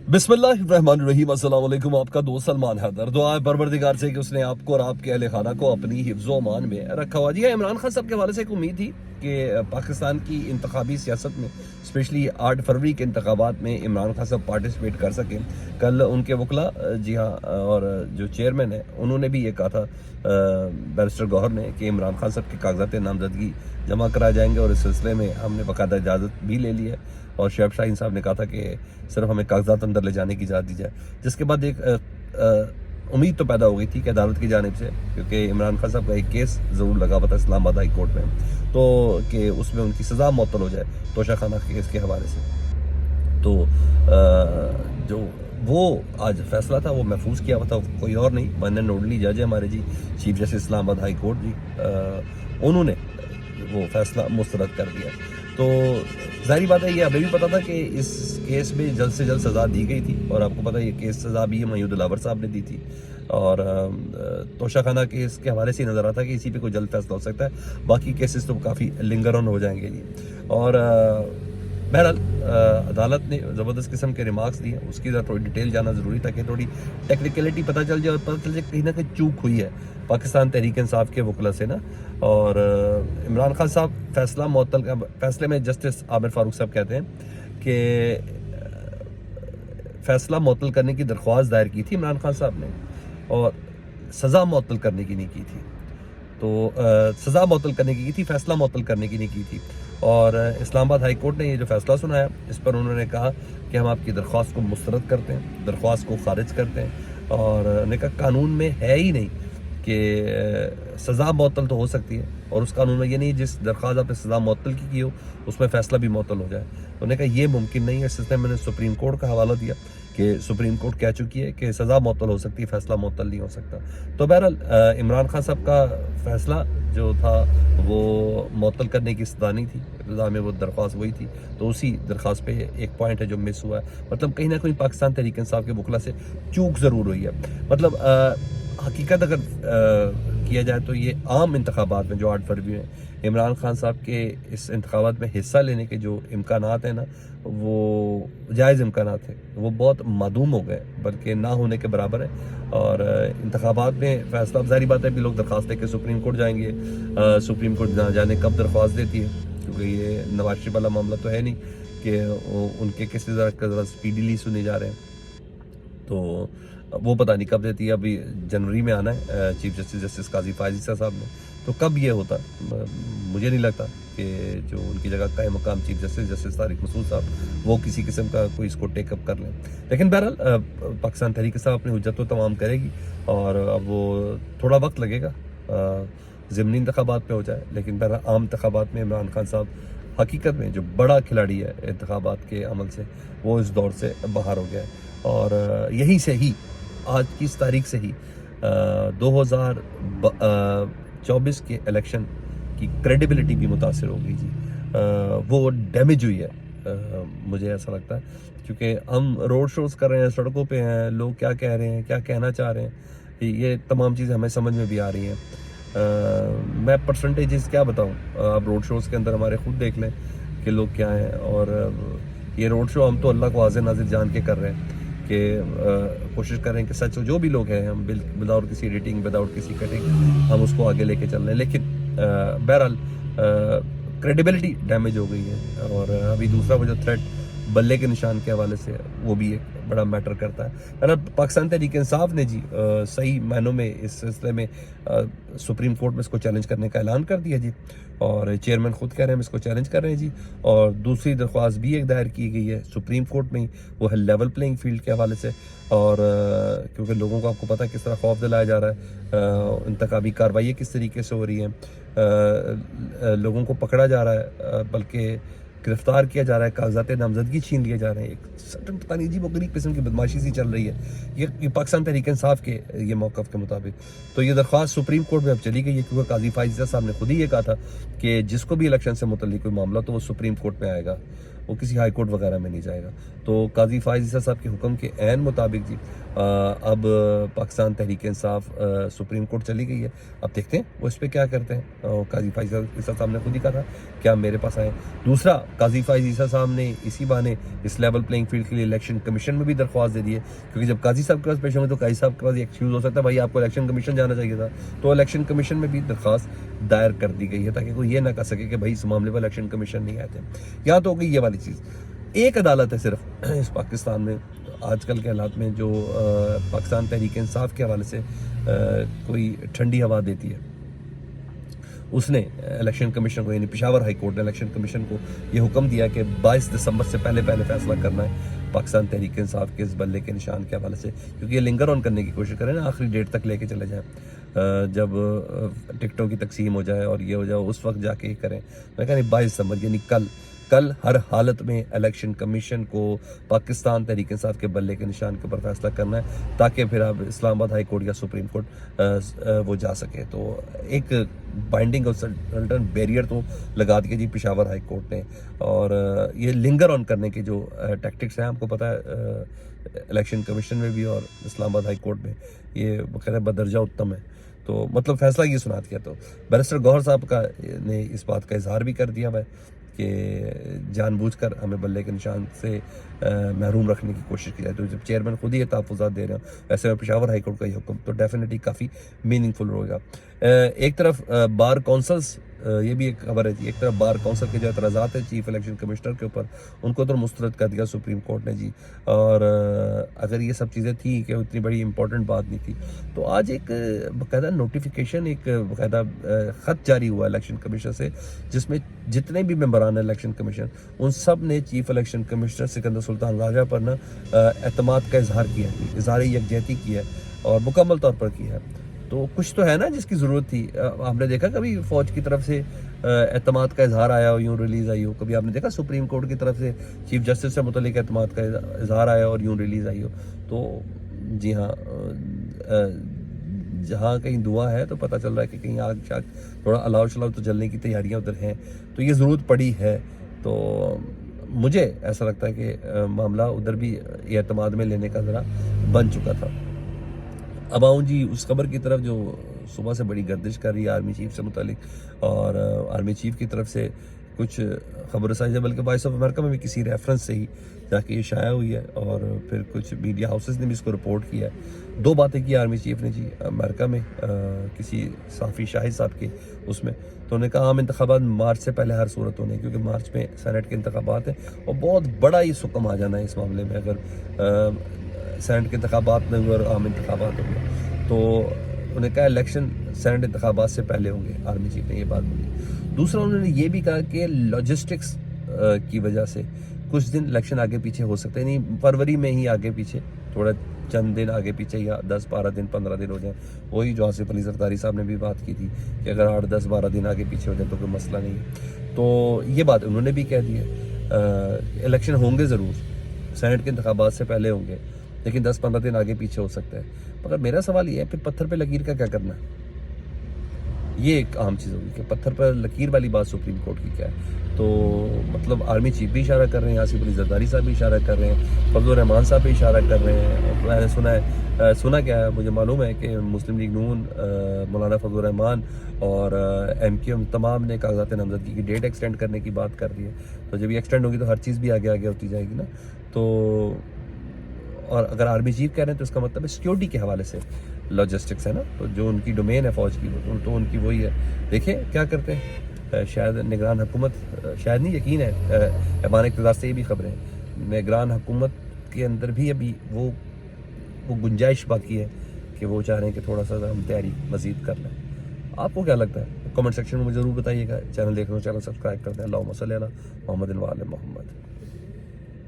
बिस्मिल्लाहिर्रहमानिर्रहीम। अस्सलाम वालेकुम। आपका दोस्त सलमान हैदर। दुआ है परवरदिगार से कि उसने आपको और आपके अहले खाना को अपनी हिफ्ज़ व अमान में रखा हुआ। जी हाँ, इमरान खान साहब के हवाले से एक उम्मीद थी कि पाकिस्तान की इंतखाबी सियासत में स्पेशली 8 फरवरी के इंतखाबात में इमरान खान साहब पार्टिसिपेट कर सकें। कल उनके वकला जी हाँ और जो चेयरमैन है उन्होंने भी ये कहा था बैरिस्टर गौहर ने कि इमरान खान साहब के कागजात नामजदगी जमा कराए जाएंगे और इस सिलसिले में हमने बाकायदा इजाज़त भी ले ली है। और शेब शाहीन साहब ने कहा था कि सिर्फ हमें कागजात अंदर ले जाने की इजाज़त दी जाए, जिसके बाद एक उम्मीद तो पैदा हो गई थी कि अदालत की जानिब से, क्योंकि इमरान खान साहब का एक केस ज़रूर लगा हुआ था इस्लामाबाद हाई कोर्ट में, तो कि उसमें उनकी सज़ा मुअत्तल हो जाए तोशा खाना केस के हवाले से। तो जो वो आज फैसला था वो महफूज किया हुआ था, कोई और नहीं, वन एंड ओनली जज है हमारे जी chief justice Islamabad high court जी, उन्होंने वो फैसला मुस्तरद कर दिया। तो जाहिर बात है, ये अभी भी पता था कि इस केस में जल्द से जल्द सज़ा दी गई थी, और आपको पता है ये केस सज़ा भी मयूद दिलावर साहब ने दी थी, और तोशा खाना केस के हवाले से नज़र आता है कि इसी पे कोई जल्द फैसला हो सकता है। बाकी केसेस तो काफ़ी लिंगर ऑन हो जाएंगे जी। और बहरहाल अदालत ने ज़बरदस्त किस्म के रिमार्क्स दिए, उसकी ज़रा थोड़ी डिटेल जाना ज़रूरी था कि थोड़ी टेक्निकलिटी पता चल जाए और पता चल जाए कहीं ना कहीं चूक हुई है पाकिस्तान तहरीक इंसाफ के वकला से ना। और इमरान खान साहब फैसला मुअत्तल फैसले में जस्टिस आमिर फारूक साहब कहते हैं कि फैसला मुअत्तल करने की दरख्वास्त दायर की थी इमरान खान साहब ने, और सज़ा मुअत्तल करने की नहीं की थी। तो सज़ा मुअत्तल करने की थी, फैसला मुअत्तल करने की नहीं की थी। और इस्लामाबाद हाई कोर्ट ने ये जो फैसला सुनाया, इस पर उन्होंने कहा कि हम आपकी दरख्वास्त को मुस्तरद करते हैं, दरख्वास्त को खारिज करते हैं, और उन्होंने कहा कानून में है ही नहीं कि सज़ा मुअत्तल तो हो सकती है, और उस कानून में ये नहीं जिस दरख्वास्त आपने सज़ा मुअत्तल की हो उसमें फ़ैसला भी मुअत्तल हो जाए। उन्होंने कहा ये मुमकिन नहीं है। इस सिलसिले में मैंने सुप्रीम कोर्ट का हवाला दिया कि सुप्रीम कोर्ट कह चुकी है कि सज़ा मुअत्तल हो सकती है, फ़ैसला मुअत्तल नहीं हो सकता। तो बहरहाल इमरान खान साहब का फ़ैसला जो था वो मुअत्तल करने की सज़ा नहीं थी, इब्तिदा में वो दरख्वास्त वही थी। तो उसी दरख्वास्त पे एक पॉइंट है जो मिस हुआ है, मतलब कहीं ना कहीं पाकिस्तान तहरीक इंसाफ के वकला से चूक ज़रूर हुई है। मतलब हकीकत अगर किया जाए तो ये आम इंतखाबात में जो 8 फरवरी में इमरान खान साहब के इस इंतखाबात में हिस्सा लेने के जो इम्कानात हैं ना, वो जायज़ इम्कानात थे, वो बहुत मादूम हो गए, बल्कि ना होने के बराबर है। और इंतखाबात में फ़ैसला, ज़ाहिर बात है भी लोग दरख्वास्त लेके सुप्रीम कोर्ट जाएंगे, सुप्रीम कोर्ट ना जाने कब दरख्वास्त देती है, क्योंकि ये नवाज शरीफ वाला मामला तो है नहीं कि उनके किसी ज़रा स्पीडीली सुने जा रहे हैं, तो वो पता नहीं कब देती है। अभी जनवरी में आना है चीफ जस्टिस काजी फायज़ साहब ने, तो कब ये होता मुझे नहीं लगता कि जो उनकी जगह कायम मकाम चीफ जस्टिस तारिक मसूद साहब वो किसी किस्म का कोई इसको टेकअप कर लें। लेकिन बहरहाल पाकिस्तान तहरीक साहब अपनी हुज्जत तो तमाम करेगी, और अब वो थोड़ा वक्त लगेगा ज़िमनी इंतखाबात में हो जाए, लेकिन बहरहाल आम इंतखाबात में इमरान खान साहब हकीकत में जो बड़ा खिलाड़ी है इंतखाबात के अमल से, वो इस दौर से बाहर हो गया है। और यहीं से ही आज की इस तारीख से ही 2024 के इलेक्शन की क्रेडिबिलिटी भी मुतासिर हो गई जी, वो डैमेज हुई है, मुझे ऐसा लगता है, क्योंकि हम रोड शोज़ कर रहे हैं, सड़कों पे हैं, लोग क्या कह रहे हैं, क्या कहना चाह रहे हैं, ये तमाम चीज़ें हमें समझ में भी आ रही हैं। मैं परसेंटेजेस क्या बताऊं, आप रोड शोज़ के अंदर हमारे खुद देख लें कि लोग क्या हैं। और ये रोड शो हम तो अल्लाह को हाज़िर नाज़िर जान के कर रहे हैं कि कोशिश कर रहे हैं कि सच जो भी लोग हैं हम विदाउट किसी एडिटिंग, विदाउट किसी कटिंग हम उसको आगे लेके चल रहे हैं। लेकिन बहरहाल क्रेडिबिलिटी डैमेज हो गई है। और अभी दूसरा वो जो थ्रेट बल्ले के निशान के हवाले से वो भी एक बड़ा मैटर करता है। बहरहाल पाकिस्तान तहरीक इंसाफ ने जी सही मायनों में इस सिलसिले में सुप्रीम कोर्ट में इसको चैलेंज करने का ऐलान कर दिया जी, और चेयरमैन खुद कह रहे हैं हम इसको चैलेंज कर रहे हैं जी। और दूसरी दरख्वास्त भी एक दायर की गई है सुप्रीम कोर्ट में ही, वो है लेवल प्लेइंग फील्ड के हवाले से। और क्योंकि लोगों को आपको पता है किस तरह खौफ दिलाया जा रहा है, इंतखाबी कार्रवाई किस तरीके से हो रही हैं, लोगों को पकड़ा जा रहा है, बल्कि गिरफ्तार किया जा रहा है, कागजात नामजदगी छीन लिए जा रहे हैं, एक सटन पता नहीं अजीब गरीब किस्म की बदमाशी सी चल रही है ये पाकिस्तान तहरीक इंसाफ के ये मौक़िफ़ के मुताबिक। तो ये दरख्वास्त सुप्रीम कोर्ट में अब चली गई है, क्योंकि काजी फायज़ साहब ने खुद ही ये कहा था कि जिसको भी इलेक्शन से मुतल्लिक़ कोई मामला तो वो सुप्रीम कोर्ट में आएगा। وہ کسی ہائی کورٹ وغیرہ میں نہیں جائے گا. تو قاضی فائز عیسیٰ صاحب کے حکم کے عین مطابق جی اب پاکستان تحریک انصاف سپریم کورٹ چلی گئی ہے. اب دیکھتے ہیں وہ اس پہ کیا کرتے ہیں. قاضی فائز عیسیٰ صاحب نے خود ہی کہا تھا کہ آپ میرے پاس آئیں. دوسرا, قاضی فائز عیسیٰ صاحب نے اسی بہانے اس لیول پلینگ فیلڈ کے لیے الیکشن کمیشن میں بھی درخواست دے دی ہے, کیونکہ جب قاضی صاحب کے پاس پیش ہوئے تو قاضی صاحب کے پاس ایکسکیوز ہو سکتا ہے بھائی آپ کو الیکشن کمیشن جانا چاہیے تھا. تو الیکشن کمیشن میں بھی درخواست دائر کر دی گئی ہے تاکہ کوئی یہ نہ کہہ سکے کہ بھائی اس معاملے پر الیکشن کمیشن نہیں آئے تھے. یہاں تو ہو گئی یہ والی چیز. ایک عدالت ہے صرف اس پاکستان میں آج کل کے حالات میں جو پاکستان تحریک انصاف کے حوالے سے کوئی ٹھنڈی ہوا دیتی ہے. اس نے الیکشن کمیشن کو, یعنی پشاور ہائی کورٹ نے الیکشن کمیشن کو یہ حکم دیا کہ 22 دسمبر سے پہلے فیصلہ کرنا ہے پاکستان تحریک انصاف کے اس بلے کے نشان کے حوالے سے, کیونکہ یہ لنگر آن کرنے کی کوشش کریں نا, آخری ڈیٹ تک لے کے چلے جائیں. جب ٹکٹوں کی تقسیم ہو جائے اور یہ ہو جائے اس وقت جا کے ہی کریں. میں کہا نہیں 22 دسمبر یعنی کل ہر حالت میں الیکشن کمیشن کو پاکستان تحریک انصاف کے بلے کے نشان کے اوپر فیصلہ کرنا ہے تاکہ پھر اب اسلام آباد ہائی کورٹ یا سپریم کورٹ وہ جا سکے. تو ایک بائنڈنگ اور سلٹن بیریئر تو لگا دیا جی پشاور ہائی کورٹ نے. اور یہ لنگر آن کرنے کے جو ٹیکٹکس ہیں آپ کو پتہ ہے الیکشن کمیشن میں بھی اور اسلام آباد ہائی کورٹ میں یہ بقدر بدرجہ اتم ہے. تو مطلب فیصلہ یہ سنا دیا. تو بیرسٹر گوہر صاحب کا نے اس بات کا اظہار بھی کر دیا ہے کہ جان بوجھ کر ہمیں بلے کے نشان سے محروم رکھنے کی کوشش کی جائے. تو جب چیئرمین خود ہی یہ تحفظات دے رہے ہیں ایسے میں پشاور ہائی کورٹ کا یہ حکم تو ڈیفینیٹلی کافی میننگ فل ہوگا. ایک طرف بار کونسلز, یہ بھی ایک خبر ہے جی, ایک طرف بار کونسل کے جو اعتراضات ہیں چیف الیکشن کمشنر کے اوپر ان کو تو مسترد کر دیا سپریم کورٹ نے جی. اور اگر یہ سب چیزیں تھیں کہ اتنی بڑی امپورٹنٹ بات نہیں تھی تو آج ایک باقاعدہ نوٹیفیکیشن, ایک باقاعدہ خط جاری ہوا الیکشن کمیشن سے جس میں جتنے بھی ممبران ہیں الیکشن کمیشن ان سب نے چیف الیکشن کمشنر سکندر سلطان راجہ پر نا اعتماد کا اظہار کیا ہے, اظہار یکجہتی کیا ہے اور مکمل طور پر کیا ہے. تو کچھ تو ہے نا جس کی ضرورت تھی. آپ نے دیکھا کبھی فوج کی طرف سے اعتماد کا اظہار آیا ہو یوں ریلیز آئی ہو؟ کبھی آپ نے دیکھا سپریم کورٹ کی طرف سے چیف جسٹس سے متعلق اعتماد کا اظہار آیا اور یوں ریلیز آئی ہو؟ تو جی ہاں, جہاں کہیں دعا ہے تو پتہ چل رہا ہے کہ کہیں آگ شاگ تھوڑا الاؤ شلاؤ تو جلنے کی تیاریاں ادھر ہیں. تو یہ ضرورت پڑی ہے. تو مجھے ایسا لگتا ہے کہ معاملہ ادھر بھی اعتماد میں لینے کا ذرا بن چکا تھا. اب آؤں جی اس خبر کی طرف جو صبح سے بڑی گردش کر رہی ہے آرمی چیف سے متعلق, اور آرمی چیف کی طرف سے کچھ خبر رسائی ہے, بلکہ وائس آف امریکہ میں بھی کسی ریفرنس سے ہی جا کے یہ شائع ہوئی ہے اور پھر کچھ میڈیا ہاؤسز نے بھی اس کو رپورٹ کیا ہے. 2 باتیں کی آرمی چیف نے جی امریکہ میں کسی صحافی شاہد صاحب کے اس میں, تو انہوں نے کہا عام انتخابات مارچ سے پہلے ہر صورت ہونے, کیونکہ مارچ میں سینٹ کے انتخابات ہیں اور بہت بڑا یہ سکم آ جانا ہے اس معاملے میں اگر سینٹ کے انتخابات میں ہوئے اور عام انتخابات ہوں گے. تو انہوں نے کہا الیکشن سینٹ انتخابات سے پہلے ہوں گے. آرمی چیف نے یہ بات بولی. دوسرا انہوں نے یہ بھی کہا کہ لاجسٹکس کی وجہ سے کچھ دن الیکشن آگے پیچھے ہو سکتے ہیں, یعنی فروری میں ہی آگے پیچھے تھوڑا چند دن آگے پیچھے یا 10-12 دن 15 دن ہو جائیں. وہی جو آصف علی زرداری صاحب نے بھی بات کی تھی کہ اگر 8-10-12 دن آگے پیچھے ہو جائیں تو کوئی مسئلہ نہیں ہے. تو یہ بات انہوں نے بھی کہہ دی ہے. الیکشن ہوں گے ضرور, سینٹ کے انتخابات سے پہلے ہوں گے, لیکن 10-15 دن آگے پیچھے ہو سکتا ہے. مگر میرا سوال یہ ہے پھر پتھر پہ لکیر کا کیا کرنا ہے؟ یہ ایک عام چیز ہوگی کہ پتھر پر لکیر والی بات سپریم کورٹ کی کیا ہے. تو مطلب آرمی چیف بھی اشارہ کر رہے ہیں, آصف علی زرداری صاحب بھی اشارہ کر رہے ہیں, فضل الرحمان صاحب بھی اشارہ کر رہے ہیں. اور میں نے سنا کیا ہے, مجھے معلوم ہے کہ مسلم لیگ نون, مولانا فضل الرحمان اور ایم کیو ایم تمام نے کاغذات نامزدگی کی ڈیٹ ایکسٹینڈ کرنے کی بات کر رہی ہے. تو جب یہ ایکسٹینڈ ہوگی تو ہر چیز بھی آگے ہوتی جائے گی نا. تو اور اگر آرمی چیف کہہ رہے ہیں تو اس کا مطلب ہے سیکیورٹی کے حوالے سے لاجسٹکس ہے نا, تو جو ان کی ڈومین ہے فوج کی تو ان کی وہی ہے. دیکھیں کیا کرتے ہیں. شاید نگران حکومت, شاید نہیں یقین ہے, ایوان اقتدار سے یہ بھی خبریں ہیں نگران حکومت کے اندر بھی ابھی وہ گنجائش باقی ہے کہ وہ چاہ رہے ہیں کہ تھوڑا سا ہم تیاری مزید کر لیں. آپ کو کیا لگتا ہے؟ کمنٹ سیکشن میں مجھے ضرور بتائیے گا. چینل دیکھ رہے ہو چینل سبسکرائب کر دیں. اللہم صلی علی محمد و آل محمد.